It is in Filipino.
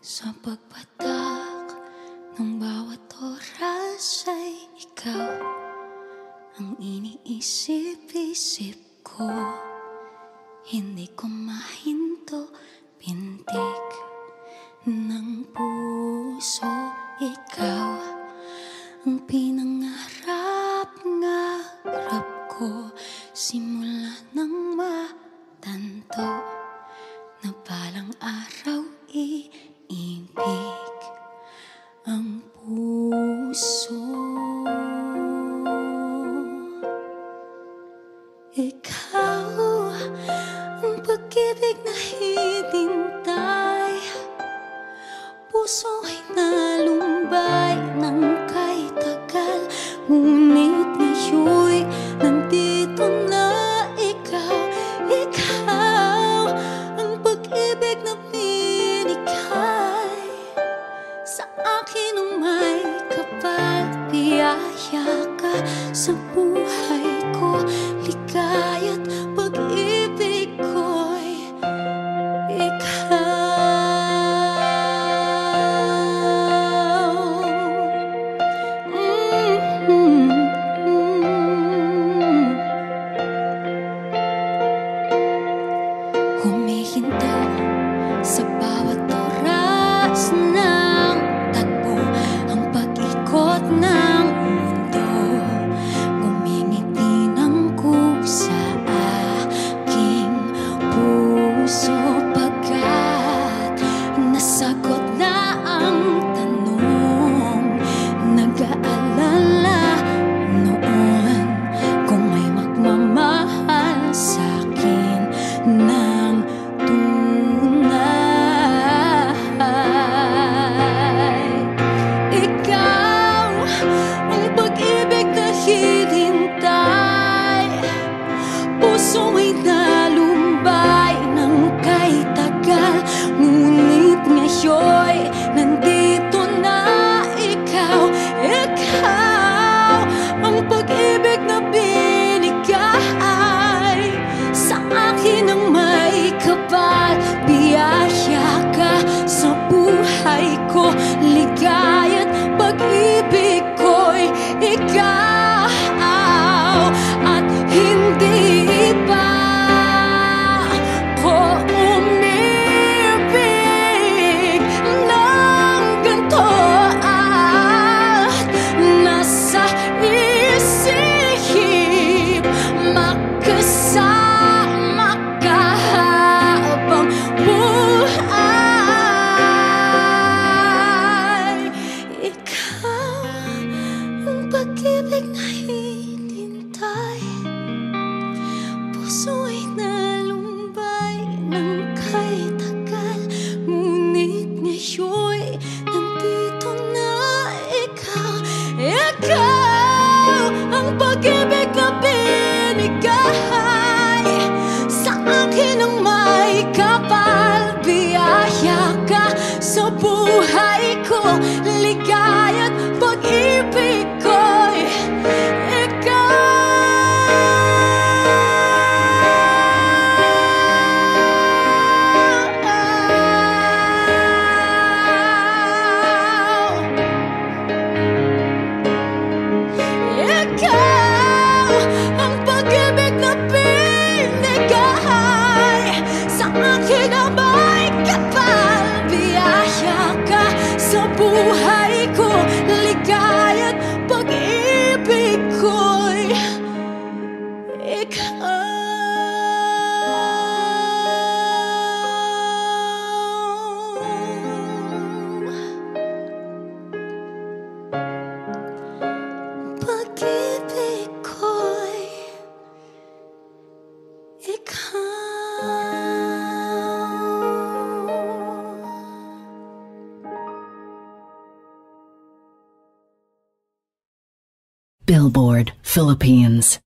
Sa pagpatak ng bawat oras ay ikaw ang iniisip-isip ko. Hindi ko mahinto pintig ng puso. Ikaw ang pinangarap-ngarap ko simula nang matanto na balang araw iibig ang puso. Ikaw ang pag-ibig na hinintay, puso ay nalumbay ng kay tagal, ngunit ngayon'y nandito na ikaw. Ikaw ang pag-ibig na binigay sa akin nung may kapal. Biyaya ka sa buhay ko, ligaya't pag-ibig ko'y ikaw. Humihinto sa bawat oras ng tagpo ang pag-ikot ng mundo. Ngumingiti ng kusa aking puso, pagkat nasagot na ang tanong. Nag-aalala noon kung may magmamahal sa'kin ng tunay. Ikaw ang pag-ibig na hinintay, puso ay nalumbay ng kay tagal, ngunit ngayon'y nandito na ikaw. Ikaw ang pag-ibig na binigay sa akin ng may kapal. Biyaya ka sa buhay ko, ligaya't pag-ibig ko'y ikaw. At hindi iba ko umibig ng ganito, at nasa isip makasama ka habang buhay. Ikaw ang pag-ibig na hinintay, puso ay nalumbay ng kay tagal, ngunit ngayon'y nandito na ikaw. Ikaw ang pag-ibig na binigay sa akin ng may kapal. Biyaya ka sa buhay ko, ligaya't pag-ibig ko'y ikaw ang pag-ibig na binigay sa akin ang may kapal. Biyaya ka sa buhay ko, ligaya't pag-ibig ko'y ikaw. Pag-ibig ko'y ikaw. Billboard, Philippines.